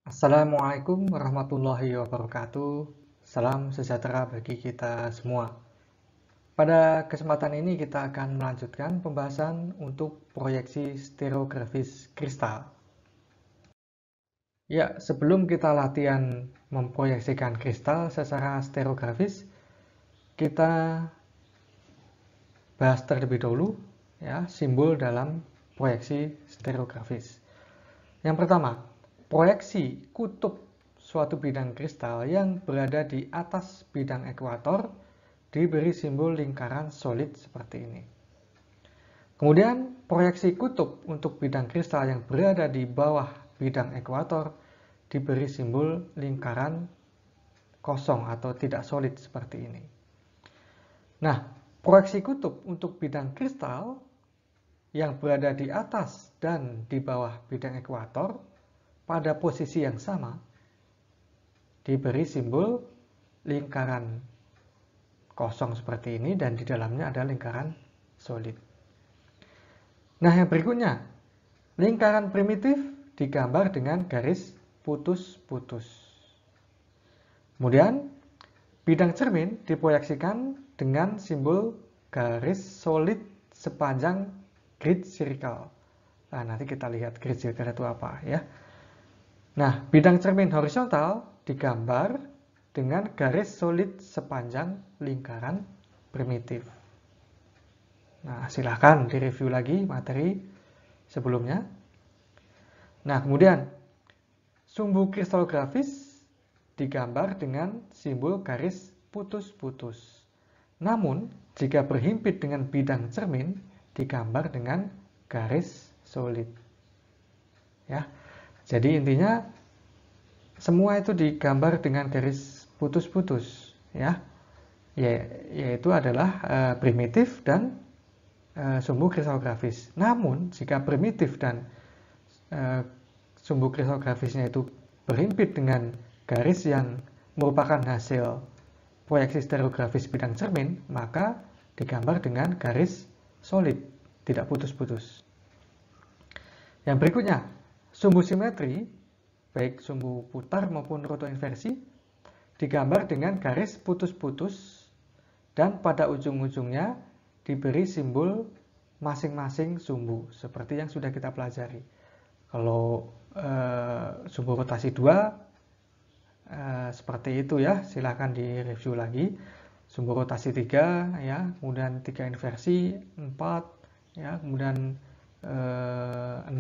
Assalamualaikum warahmatullahi wabarakatuh. Salam sejahtera bagi kita semua. Pada kesempatan ini kita akan melanjutkan pembahasan untuk proyeksi stereografis kristal. Ya, sebelum kita latihan memproyeksikan kristal secara stereografis, kita bahas terlebih dahulu ya simbol dalam proyeksi stereografis. Yang pertama, proyeksi kutub suatu bidang kristal yang berada di atas bidang ekuator diberi simbol lingkaran solid seperti ini. Kemudian, proyeksi kutub untuk bidang kristal yang berada di bawah bidang ekuator diberi simbol lingkaran kosong atau tidak solid seperti ini. Nah, proyeksi kutub untuk bidang kristal yang berada di atas dan di bawah bidang ekuator pada posisi yang sama diberi simbol lingkaran kosong seperti ini dan di dalamnya ada lingkaran solid. Nah, yang berikutnya, lingkaran primitif digambar dengan garis putus-putus. Kemudian, bidang cermin diproyeksikan dengan simbol garis solid sepanjang grid circle. Nah, nanti kita lihat grid circle itu apa ya. Nah, bidang cermin horizontal digambar dengan garis solid sepanjang lingkaran primitif. Nah, silahkan direview lagi materi sebelumnya. Nah, kemudian sumbu kristalografis digambar dengan simbol garis putus-putus. Namun, jika berhimpit dengan bidang cermin, digambar dengan garis solid. Ya. Jadi intinya semua itu digambar dengan garis putus-putus ya. Yaitu adalah primitif dan sumbu kristalografis. Namun jika primitif dan sumbu kristalografisnya itu berhimpit dengan garis yang merupakan hasil proyeksi stereografis bidang cermin, maka digambar dengan garis solid, tidak putus-putus. Yang berikutnya, sumbu simetri, baik sumbu putar maupun rotoinversi, digambar dengan garis putus-putus dan pada ujung-ujungnya diberi simbol masing-masing sumbu, seperti yang sudah kita pelajari. Kalau sumbu rotasi 2, seperti itu ya, silahkan direview lagi. Sumbu rotasi 3, ya, kemudian 3 inversi, 4, ya, kemudian 6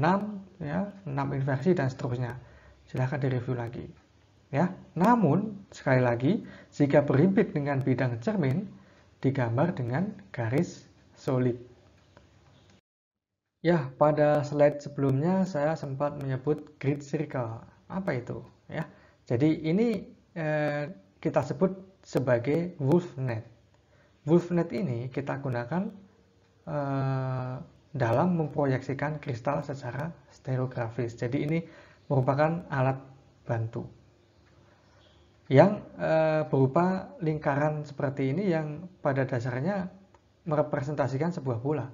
ya, 6 inversi dan seterusnya. Silahkan direview lagi. Ya. Namun sekali lagi, jika berhimpit dengan bidang cermin digambar dengan garis solid. Ya, pada slide sebelumnya saya sempat menyebut grid circle. Apa itu? Ya. Jadi ini kita sebut sebagai wolfnet. Wolfnet ini kita gunakan dalam memproyeksikan kristal secara stereografis. Jadi ini merupakan alat bantu yang berupa lingkaran seperti ini yang pada dasarnya merepresentasikan sebuah bola.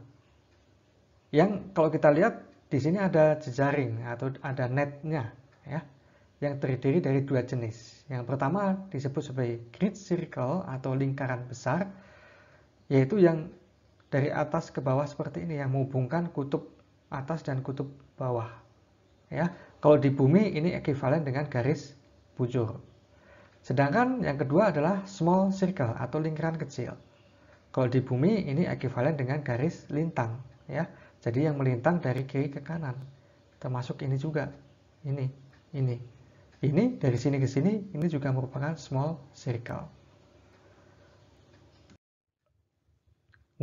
Yang kalau kita lihat di sini ada jejaring atau ada netnya ya, yang terdiri dari dua jenis. Yang pertama disebut sebagai grid circle atau lingkaran besar, yaitu yang dari atas ke bawah seperti ini yang menghubungkan kutub atas dan kutub bawah. Ya, kalau di bumi ini ekuivalen dengan garis bujur. Sedangkan yang kedua adalah small circle atau lingkaran kecil. Kalau di bumi ini ekuivalen dengan garis lintang, ya. Jadi yang melintang dari kiri ke kanan. Termasuk ini juga. Ini. Ini dari sini ke sini, ini juga merupakan small circle.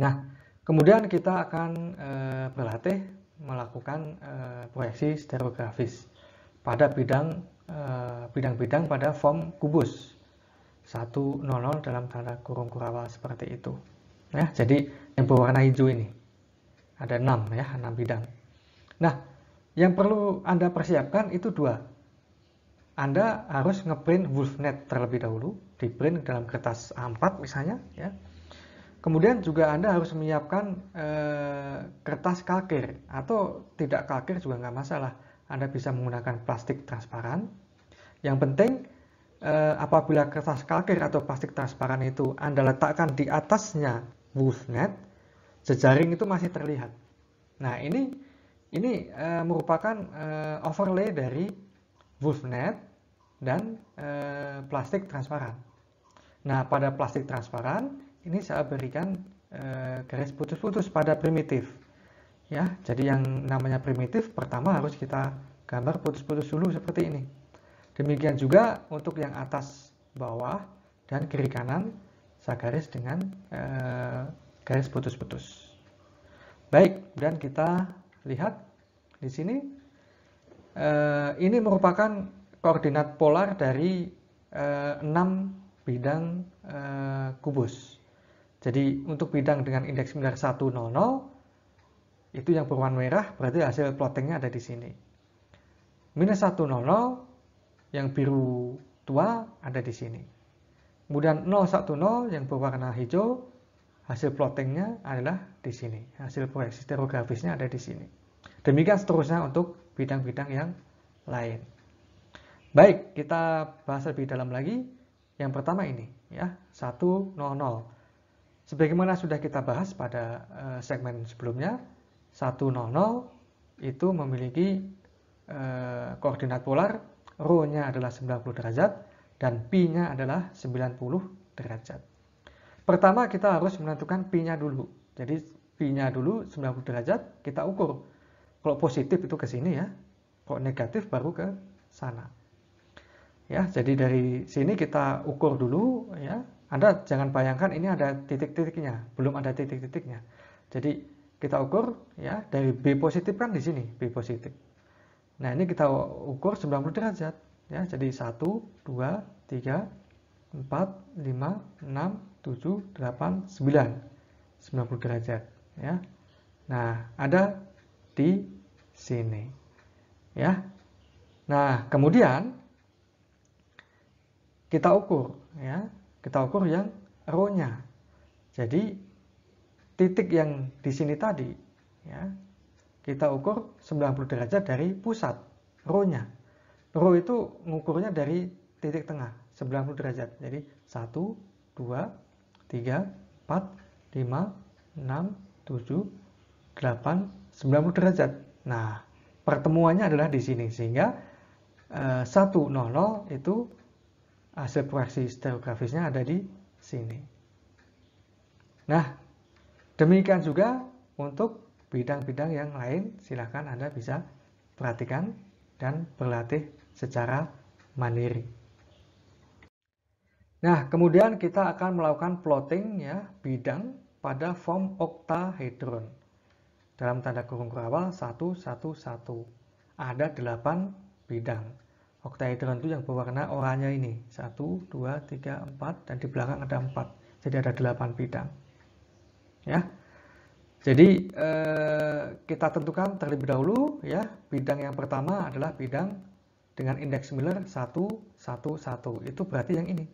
Nah, kemudian kita akan berlatih melakukan proyeksi stereografis pada bidang-bidang pada form kubus 100 dalam tanda kurung kurawal seperti itu. Ya, jadi yang berwarna hijau ini ada 6 ya, 6 bidang. Nah, yang perlu Anda persiapkan itu 2. Anda harus ngeprint wolfnet terlebih dahulu, di print dalam kertas A4 misalnya ya. Kemudian juga Anda harus menyiapkan kertas kalkir atau tidak kalkir juga nggak masalah. Anda bisa menggunakan plastik transparan Yang penting apabila kertas kalkir atau plastik transparan itu Anda letakkan di atasnya WolfNet, jejaring itu masih terlihat. Nah, ini merupakan overlay dari WolfNet dan plastik transparan. Nah, pada plastik transparan ini saya berikan garis putus-putus pada primitif. Ya, jadi yang namanya primitif pertama harus kita gambar putus-putus dulu seperti ini. Demikian juga untuk yang atas bawah dan kiri kanan saya garis dengan garis putus-putus. Baik, dan kita lihat di sini ini merupakan koordinat polar dari 6 bidang kubus. Jadi untuk bidang dengan indeks 100 itu yang berwarna merah, berarti hasil plottingnya ada di sini. -100 yang biru tua ada di sini. Kemudian 010 yang berwarna hijau, hasil plottingnya adalah di sini. Hasil proyeksi stereografisnya ada di sini. Demikian seterusnya untuk bidang-bidang yang lain. Baik, kita bahas lebih dalam lagi. Yang pertama ini, ya, 100. Sebagaimana sudah kita bahas pada segmen sebelumnya, 100 itu memiliki koordinat polar, rho-nya adalah 90 derajat, dan pi-nya adalah 90 derajat. Pertama kita harus menentukan pi-nya dulu. Jadi pi-nya dulu 90 derajat, kita ukur. Kalau positif itu ke sini ya, kalau negatif baru ke sana. Ya, jadi dari sini kita ukur dulu ya. Anda jangan bayangkan ini ada titik-titiknya, belum ada titik-titiknya. Jadi kita ukur ya, dari B positif kan di sini, B positif. Nah, ini kita ukur 90 derajat ya. Jadi 1 2 3 4 5 6 7 8 9. 90 derajat ya. Nah, ada di sini. Ya. Nah, kemudian kita ukur ya. Kita ukur yang rho-nya. Jadi titik yang di sini tadi ya. Kita ukur 90 derajat dari pusat rho-nya. Rho itu ngukurnya dari titik tengah 90 derajat. Jadi 1 2 3 4 5 6 7 8 90 derajat. Nah, pertemuannya adalah di sini sehingga 100 itu hasil proyeksi stereografisnya ada di sini. Nah, demikian juga untuk bidang-bidang yang lain, silahkan Anda bisa perhatikan dan berlatih secara mandiri. Nah, kemudian kita akan melakukan plotting ya bidang pada form oktahedron. Dalam tanda kurung kurawal 111. Ada 8 bidang. Oktahedron itu yang berwarna oranye ini. 1, 2, 3, 4 dan di belakang ada 4. Jadi ada 8 bidang. Ya. Jadi kita tentukan terlebih dahulu ya, bidang yang pertama adalah bidang dengan indeks Miller 111. Itu berarti yang ini.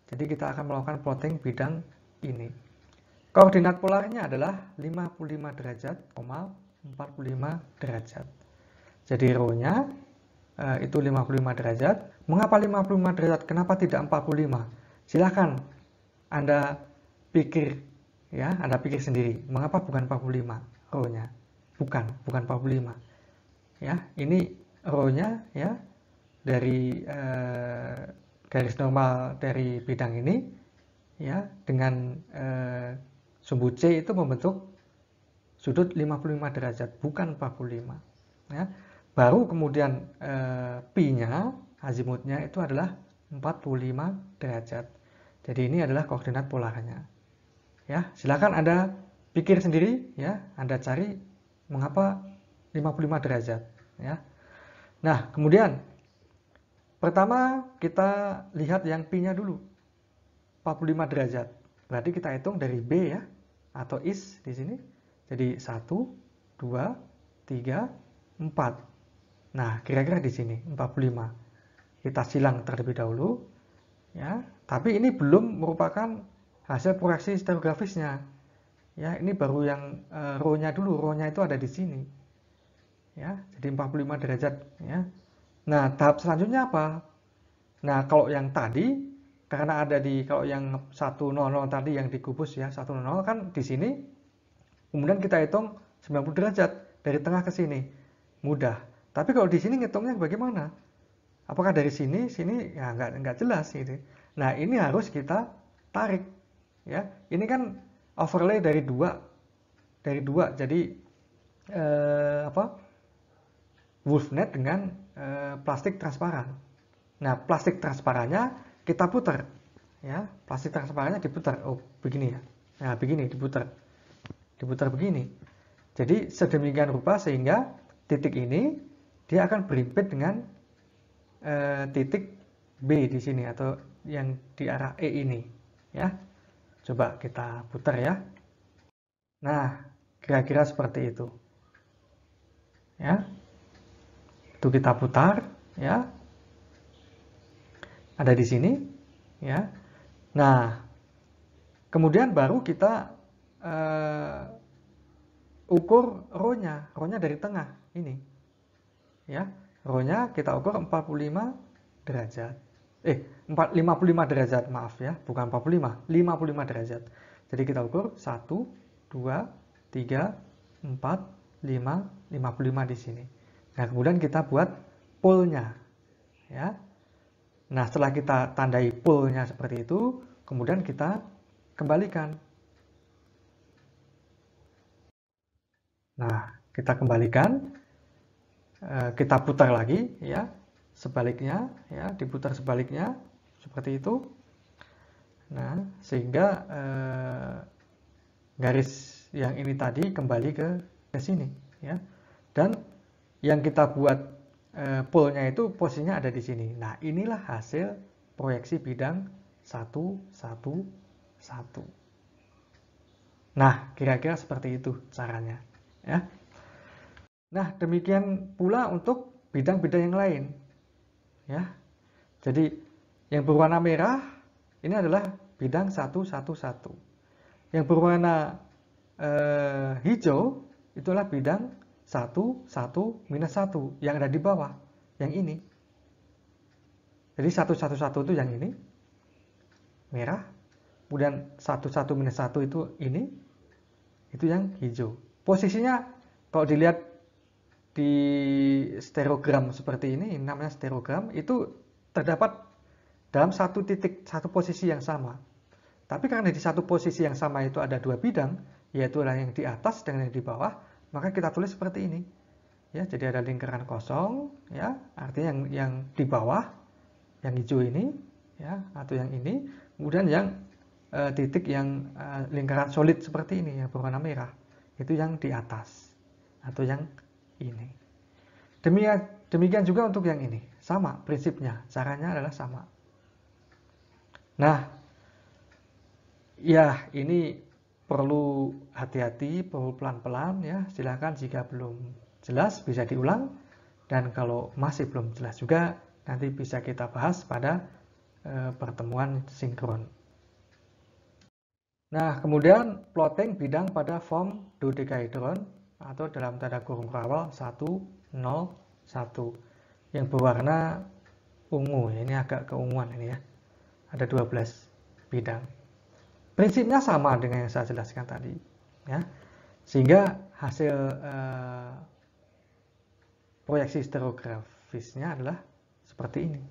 Jadi kita akan melakukan plotting bidang ini. Koordinat polarnya adalah 55 derajat, 45 derajat. Jadi rho-nya itu 55 derajat. Mengapa 55 derajat? Kenapa tidak 45? Silahkan Anda pikir ya, Anda pikir sendiri. Mengapa bukan 45 rho-nya? Bukan 45. Ya, ini rho-nya ya dari garis normal dari bidang ini ya dengan sumbu C itu membentuk sudut 55 derajat, bukan 45. Ya. Baru kemudian pi-nya, azimutnya itu adalah 45 derajat. Jadi ini adalah koordinat polarnya. Ya, silakan Anda pikir sendiri ya, Anda cari mengapa 55 derajat ya. Nah, kemudian pertama kita lihat yang pi-nya dulu. 45 derajat. Berarti kita hitung dari B ya atau is di sini. Jadi 1 2 3 4. Nah, kira-kira di sini 45. Kita silang terlebih dahulu ya, tapi ini belum merupakan hasil proyeksi stereografisnya. Ya, ini baru yang rho-nya dulu. Rho-nya itu ada di sini. Ya, jadi 45 derajat ya. Nah, tahap selanjutnya apa? Nah, kalau yang tadi, karena ada kalau yang 100 tadi yang dikubus ya, 100 kan di sini, kemudian kita hitung 90 derajat dari tengah ke sini. Mudah. Tapi kalau di sini ngitungnya bagaimana? Apakah dari sini, ya nggak jelas gitu. Nah, ini harus kita tarik. Ya, ini kan overlay dari dua. Jadi WolfNet dengan plastik transparan. Nah, plastik transparannya kita putar, ya, plastik transparannya diputar. Oh, begini ya. Nah, begini diputar begini. Jadi sedemikian rupa sehingga titik ini dia akan berimpit dengan titik B di sini atau yang di arah E ini, ya. Coba kita putar ya. Nah, kira-kira seperti itu, ya. Itu kita putar, ya. Ada di sini, ya. Nah, kemudian baru kita ukur row-nya dari tengah ini, ya. Row-nya kita ukur 45 derajat. 55 derajat, maaf ya, bukan 45, 55 derajat. Jadi kita ukur 1, 2, 3, 4, 5, 55 di sini. Nah, kemudian kita buat pole-nya, ya. Nah, setelah kita tandai pole-nya seperti itu, kemudian kita kembalikan. Nah, kita kembalikan, kita putar lagi, ya, sebaliknya, ya, diputar sebaliknya, seperti itu. Nah, sehingga garis yang ini tadi kembali ke sini, ya. Dan yang kita buat pole-nya itu posisinya ada di sini. Nah, inilah hasil proyeksi bidang 1, 1, 1. Nah, kira-kira seperti itu caranya, ya. Nah, demikian pula untuk bidang-bidang yang lain, ya. Jadi yang berwarna merah ini adalah bidang 1, 1, 1. Yang berwarna hijau itulah bidang 1, 1, minus 1 yang ada di bawah, yang ini. Jadi 1, 1, 1 itu yang ini, merah. Kemudian 1, 1, minus 1 itu ini, itu yang hijau. Posisinya kalau dilihat di stereogram seperti ini namanya stereogram, itu terdapat dalam satu titik, satu posisi yang sama. Tapi karena di satu posisi yang sama itu ada dua bidang, yaitu yang di atas dan yang di bawah, maka kita tulis seperti ini, ya. Jadi ada lingkaran kosong, ya, artinya yang di bawah, yang hijau ini, ya, atau yang ini. Kemudian yang titik yang lingkaran solid seperti ini yang berwarna merah, itu yang di atas atau yang ini. Demikian juga untuk yang ini, sama prinsipnya, caranya adalah sama. Nah, ya, ini perlu hati-hati, perlu pelan-pelan, ya. Silahkan jika belum jelas bisa diulang, dan kalau masih belum jelas juga nanti bisa kita bahas pada pertemuan sinkron. Nah, kemudian plotting bidang pada form dodecahedron atau dalam tanda kurung kawal 1, 0, 1 yang berwarna ungu. Ini agak keunguan ini, ya. Ada 12 bidang. Prinsipnya sama dengan yang saya jelaskan tadi, ya. Sehingga hasil proyeksi stereografisnya adalah seperti ini.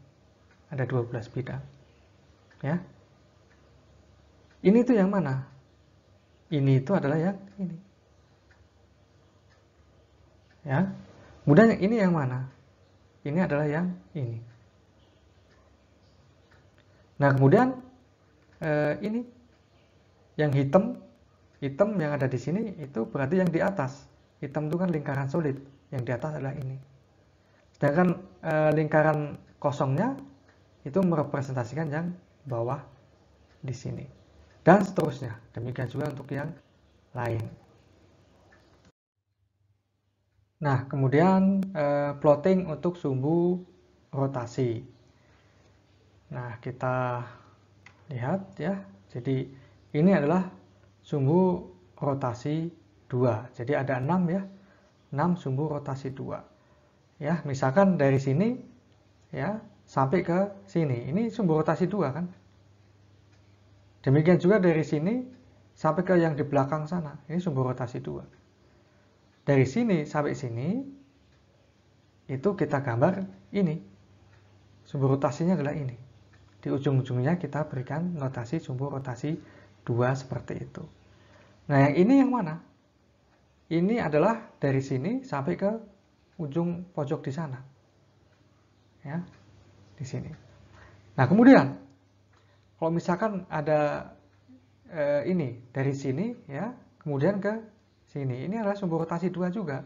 Ada 12 bidang, ya. Ini itu yang mana? Ini itu adalah yang ini, ya. Kemudian yang ini yang mana? Ini adalah yang ini. Nah, kemudian ini yang hitam yang ada di sini itu berarti yang di atas. Hitam itu kan lingkaran solid, yang di atas adalah ini. Sedangkan lingkaran kosongnya itu merepresentasikan yang bawah di sini. Dan seterusnya. Demikian juga untuk yang lain. Nah, kemudian plotting untuk sumbu rotasi. Nah, kita lihat, ya. Jadi ini adalah sumbu rotasi 2. Jadi ada 6, ya. 6 sumbu rotasi 2. Ya, misalkan dari sini, ya, sampai ke sini. Ini sumbu rotasi 2 kan. Demikian juga dari sini sampai ke yang di belakang sana. Ini sumbu rotasi 2. Dari sini sampai sini itu kita gambar ini. Sumbu rotasinya adalah ini. Di ujung-ujungnya kita berikan notasi sumbu rotasi 2 seperti itu. Nah, yang ini yang mana? Ini adalah dari sini sampai ke ujung pojok di sana. Ya, di sini. Nah, kemudian kalau misalkan ada ini dari sini ya, kemudian ke sini. Ini adalah sumbu rotasi 2 juga.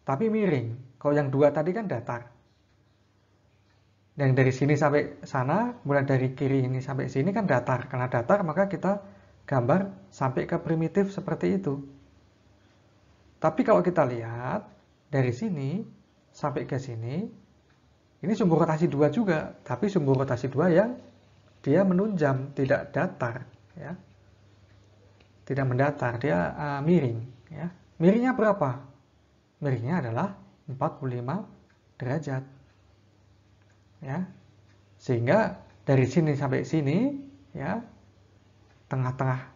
Tapi miring. Kalau yang 2 tadi kan datar. Yang dari sini sampai sana, kemudian dari kiri ini sampai sini kan datar. Karena datar maka kita gambar sampai ke primitif seperti itu. Tapi kalau kita lihat dari sini sampai ke sini, ini sumbu rotasi 2 juga, tapi sumbu rotasi 2 yang dia menunjam, tidak datar, ya. Tidak mendatar, dia miring, ya. Miringnya berapa? Miringnya adalah 45 derajat. Ya. Sehingga dari sini sampai sini, ya, tengah-tengah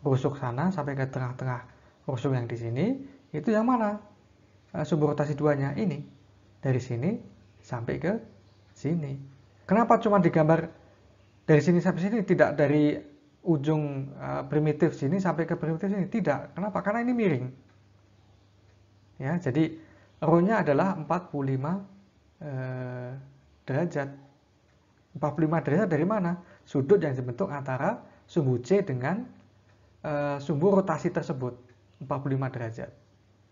rusuk sana sampai ke tengah-tengah rusuk yang di sini, itu yang mana? Sumbu rotasi 2-nya ini. Dari sini sampai ke sini. Kenapa cuma digambar dari sini sampai sini, tidak dari ujung primitif sini sampai ke primitif sini? Tidak. Kenapa? Karena ini miring. Ya, jadi rho-nya adalah 45 derajat. 45 derajat dari mana? Sudut yang dibentuk antara sumbu C dengan sumbu rotasi tersebut. 45 derajat.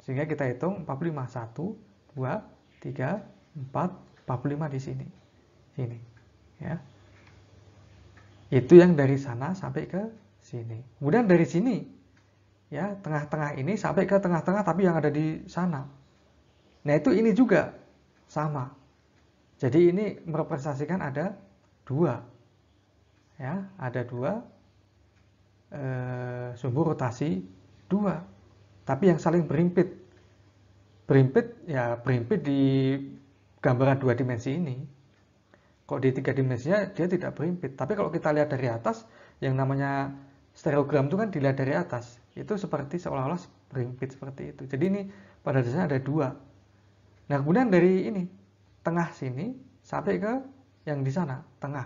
Sehingga kita hitung 45, 1, 2, 3, 4, 45 di sini. Sini. Ya. Itu yang dari sana sampai ke sini. Kemudian dari sini, ya, tengah-tengah ini sampai ke tengah-tengah tapi yang ada di sana. Nah, itu ini juga sama. Jadi ini merepresentasikan ada 2. Ya, ada 2 sumbu rotasi 2. Tapi yang saling berimpit. Berimpit di gambaran 2 dimensi ini. Kalau di 3 dimensinya dia tidak berimpit. Tapi kalau kita lihat dari atas, yang namanya stereogram itu kan dilihat dari atas. Itu seperti seolah-olah berimpit seperti itu. Jadi ini pada dasarnya ada 2. Nah, kemudian dari ini, tengah sini sampai ke yang di sana, tengah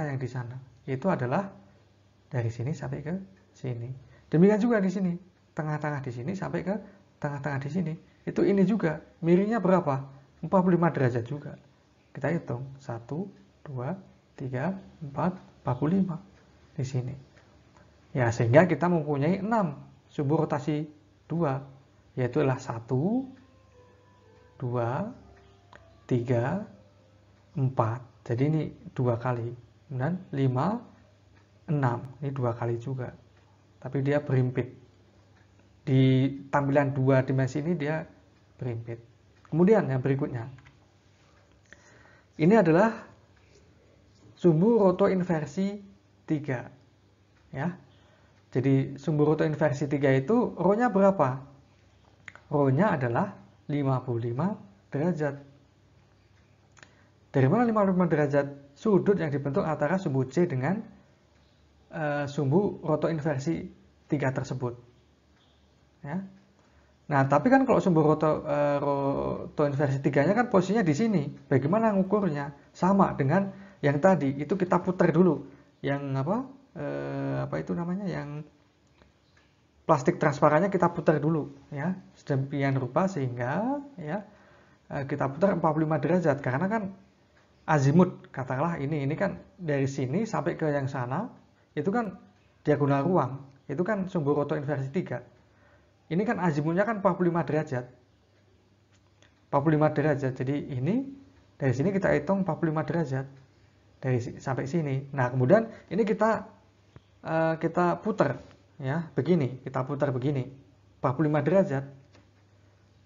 yang di sana. Itu adalah dari sini sampai ke sini. Demikian juga di sini, tengah-tengah di sini sampai ke tengah-tengah di sini. Itu ini juga, miringnya berapa? 45 derajat juga. Kita hitung, 1, 2, 3, 4, 45 di sini. Ya, sehingga kita mempunyai 6 sumbu rotasi 2, yaitu adalah 1, 2, 3, 4. Jadi ini 2 kali. Kemudian 5, 6. Ini 2 kali juga. Tapi dia berimpit. Di tampilan 2 dimensi ini dia berimpit. Kemudian yang berikutnya. Ini adalah sumbu roto inversi 3. Ya. Jadi sumbu roto inversi 3 itu rho-nya berapa? Rho-nya adalah 55 derajat. Dari mana 55 derajat? Sudut yang dibentuk antara sumbu C dengan sumbu roto inversi 3 tersebut. Ya. Nah, tapi kan kalau sumbu roto inversi 3-nya kan posisinya di sini. Bagaimana ngukurnya? Sama dengan yang tadi. Itu kita putar dulu. Yang apa itu namanya? Yang plastik transparannya kita putar dulu, ya. Sedemikian rupa sehingga ya kita putar 45 derajat karena kan azimut, katakanlah ini kan dari sini sampai ke yang sana itu kan diagonal ruang, itu kan sumbu roto inversi 3. Ini kan azimutnya kan 45 derajat. 45 derajat. Jadi ini dari sini kita hitung 45 derajat dari sampai sini. Nah, kemudian ini kita putar, ya, begini, kita putar begini. 45 derajat.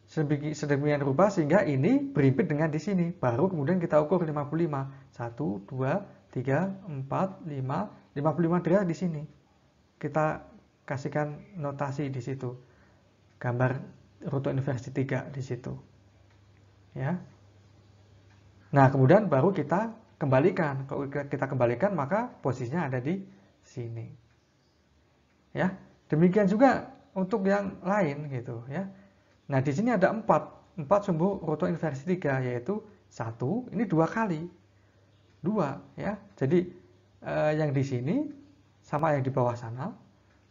Sedemikian rupa sehingga ini berimpit dengan di sini. Baru kemudian kita ukur 55. 1, 2, 3, 4, 5, 55 derajat di sini. Kita kasihkan notasi di situ. Gambar roto inversi 3 di situ. Ya. Nah, kemudian baru kita kembalikan. Kalau kita kembalikan, maka posisinya ada di sini. Ya, demikian juga untuk yang lain gitu ya. Nah, di sini ada 4 sumbu roto inversi 3, yaitu 1, ini 2 kali. 2 ya. Jadi yang di sini sama yang di bawah sana.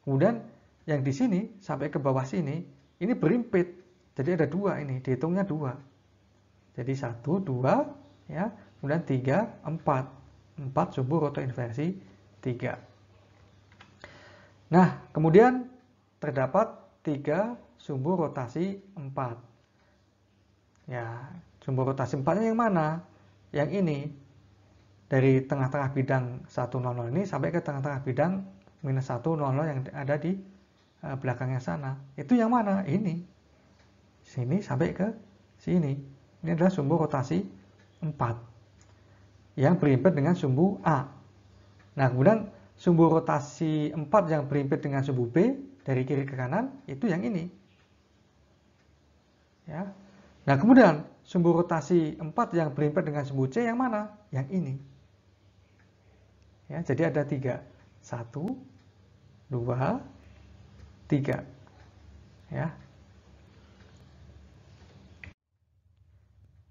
Kemudian yang di sini sampai ke bawah sini ini berimpit. Jadi ada 2 ini, dihitungnya 2. Jadi 1, 2 ya, kemudian 3, 4. 4 sumbu roto inversi 3. Nah, kemudian terdapat 3 sumbu rotasi 4. Ya, sumbu rotasi 4-nya yang mana? Yang ini. Dari tengah-tengah bidang 100 ini sampai ke tengah-tengah bidang minus 100 yang ada di belakangnya sana. Itu yang mana? Ini. Sini sampai ke sini. Ini adalah sumbu rotasi 4 yang berimpit dengan sumbu A. Nah, kemudian sumbu rotasi 4 yang berimpit dengan sumbu B dari kiri ke kanan itu yang ini. Ya. Nah, kemudian sumbu rotasi 4 yang berimpit dengan sumbu C yang mana? Yang ini. Ya, jadi ada 3. 1, 2, 3. Ya.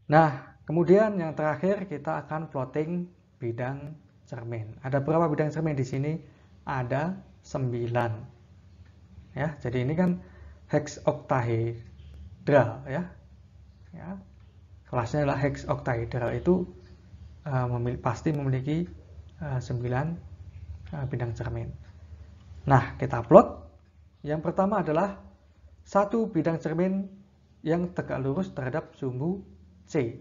Nah, kemudian yang terakhir kita akan plotting bidang cermin. Ada berapa bidang cermin di sini? Ada 9. Ya, jadi ini kan hexoctahedral ya. Ya. Kelasnya adalah hexoctahedral, itu pasti memiliki 9 bidang cermin. Nah, kita plot. Yang pertama adalah 1 bidang cermin yang tegak lurus terhadap sumbu C.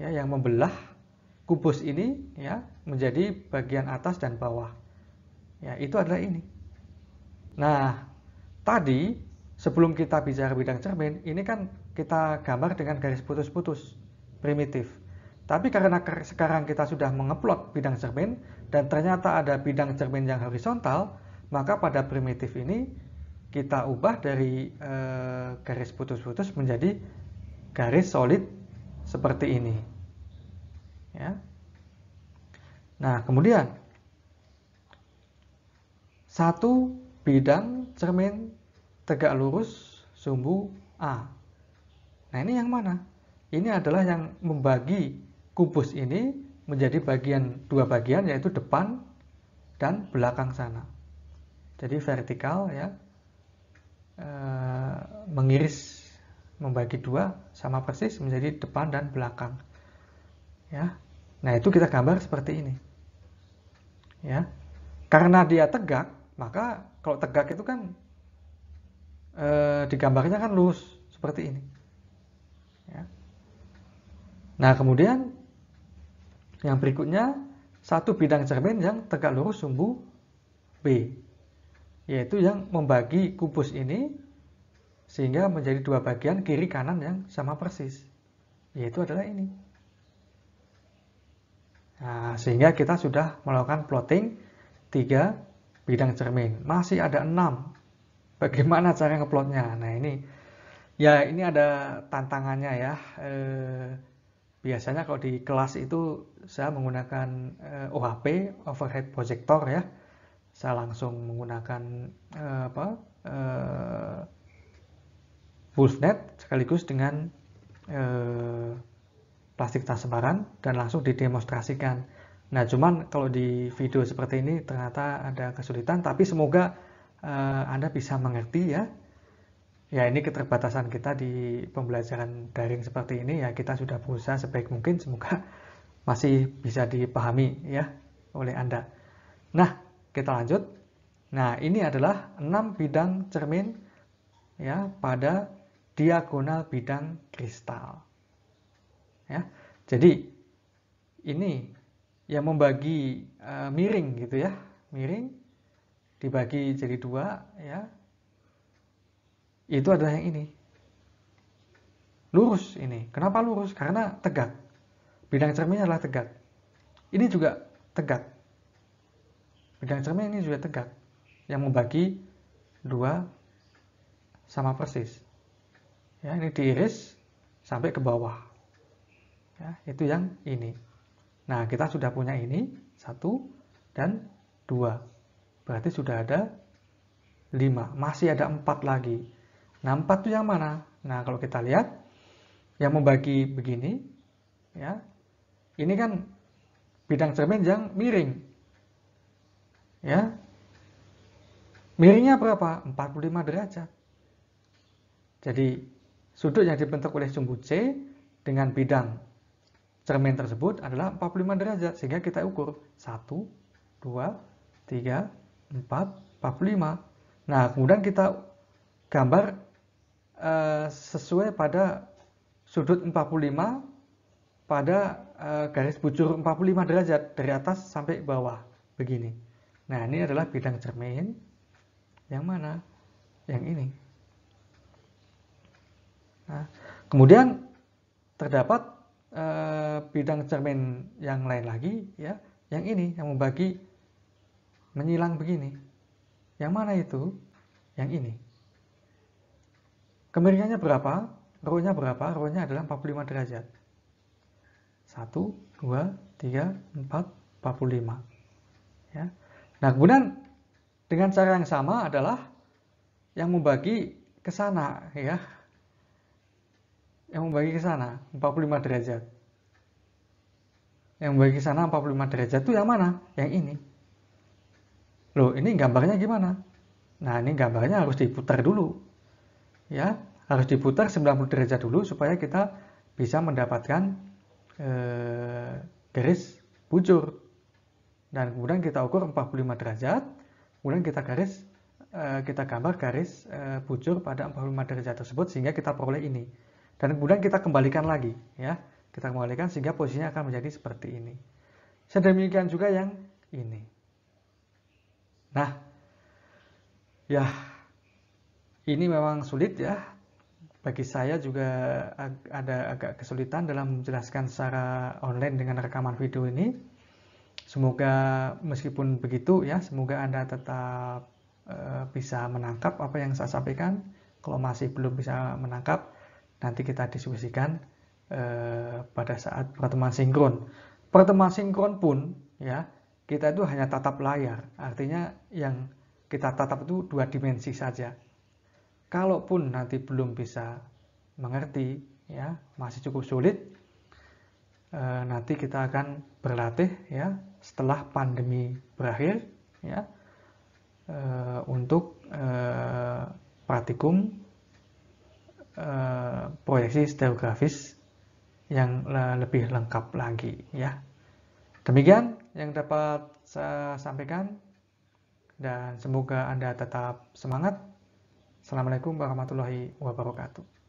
Ya, yang membelah kubus ini ya menjadi bagian atas dan bawah. Ya, itu adalah ini. Nah, tadi sebelum kita bicara bidang cermin, ini kan kita gambar dengan garis putus-putus, primitif. Tapi karena sekarang kita sudah mengeplot bidang cermin dan ternyata ada bidang cermin yang horizontal, maka pada primitif ini kita ubah dari garis putus-putus menjadi garis solid seperti ini. Ya. Nah, kemudian 1 bidang cermin tegak lurus sumbu A. Nah, ini yang mana? Ini adalah yang membagi kubus ini menjadi 2 bagian, yaitu depan dan belakang sana. Jadi vertikal ya, mengiris, membagi 2 sama persis menjadi depan dan belakang. Ya. Nah, itu kita gambar seperti ini. Ya. Karena dia tegak, maka kalau tegak itu kan digambarnya kan lurus seperti ini. Ya. Nah, kemudian yang berikutnya 1 bidang cermin yang tegak lurus sumbu B, yaitu yang membagi kubus ini sehingga menjadi 2 bagian kiri kanan yang sama persis, yaitu adalah ini. Nah, sehingga kita sudah melakukan plotting 3 bidang cermin. Masih ada 6. Bagaimana cara ngeplotnya? Nah, ini ada tantangannya ya. Biasanya kalau di kelas itu saya menggunakan OHP, overhead projector ya. Saya langsung menggunakan Wolfnet sekaligus dengan plastik transparan dan langsung didemonstrasikan. Nah, cuman kalau di video seperti ini ternyata ada kesulitan, tapi semoga Anda bisa mengerti ya. Ya, ini keterbatasan kita di pembelajaran daring seperti ini ya, kita sudah berusaha sebaik mungkin, semoga masih bisa dipahami ya oleh Anda. Nah, kita lanjut. Nah, ini adalah 6 bidang cermin ya pada diagonal bidang kristal. Ya. Jadi ini yang membagi miring gitu ya, miring dibagi jadi 2 ya. Itu adalah yang ini. Lurus ini. Kenapa lurus? Karena tegak. Bidang cerminnya adalah tegak. Ini juga tegak. Bidang cermin ini juga tegak. Yang membagi 2 sama persis. Ya, ini diiris sampai ke bawah. Ya, itu yang ini. Nah, kita sudah punya ini 1 dan 2. Berarti sudah ada 5. Masih ada 4 lagi. Nah, 4 itu yang mana? Nah, kalau kita lihat yang membagi begini, ya. Ini kan bidang cermin yang miring. Ya. Miringnya berapa? 45 derajat. Jadi, sudut yang dibentuk oleh sumbu C dengan bidang cermin tersebut adalah 45 derajat. Sehingga kita ukur 1, 2, 3, 4, 45. Nah, kemudian kita gambar sesuai pada sudut 45 pada garis bujur 45 derajat dari atas sampai bawah. Begini. Nah, ini adalah bidang cermin. Yang mana? Yang ini. Nah, kemudian terdapat bidang cermin yang lain lagi, ya, yang ini yang membagi menyilang begini. Yang mana itu? Yang ini. Kemiringannya berapa? Rho-nya berapa? Rho-nya adalah 45 derajat. 1, 2, 3, 4, 45. Ya. Nah, kemudian dengan cara yang sama adalah yang membagi ke sana, ya. Yang membagi ke sana 45 derajat. Yang membagi ke sana 45 derajat itu yang mana? Yang ini. Loh, ini gambarnya gimana? Nah, ini gambarnya harus diputar dulu. Ya, harus diputar 90 derajat dulu supaya kita bisa mendapatkan garis bujur. Dan kemudian kita ukur 45 derajat, kemudian kita gambar garis bujur pada 45 derajat tersebut sehingga kita peroleh ini. Dan kemudian kita kembalikan lagi, ya. Kita kembalikan sehingga posisinya akan menjadi seperti ini. Sedemikian juga yang ini. Nah, ya, ini memang sulit ya. Bagi saya juga ada agak kesulitan dalam menjelaskan secara online dengan rekaman video ini. Semoga meskipun begitu ya, semoga Anda tetap bisa menangkap apa yang saya sampaikan. Kalau masih belum bisa menangkap, nanti kita diskusikan pada saat pertemuan sinkron. Pertemuan sinkron pun ya, kita itu hanya tatap layar. Artinya yang kita tatap itu 2 dimensi saja. Kalaupun nanti belum bisa mengerti, ya masih cukup sulit, nanti kita akan berlatih ya setelah pandemi berakhir, ya untuk praktikum proyeksi stereografis yang lebih lengkap lagi, ya. Demikian yang dapat saya sampaikan dan semoga Anda tetap semangat. Assalamualaikum warahmatullahi wabarakatuh.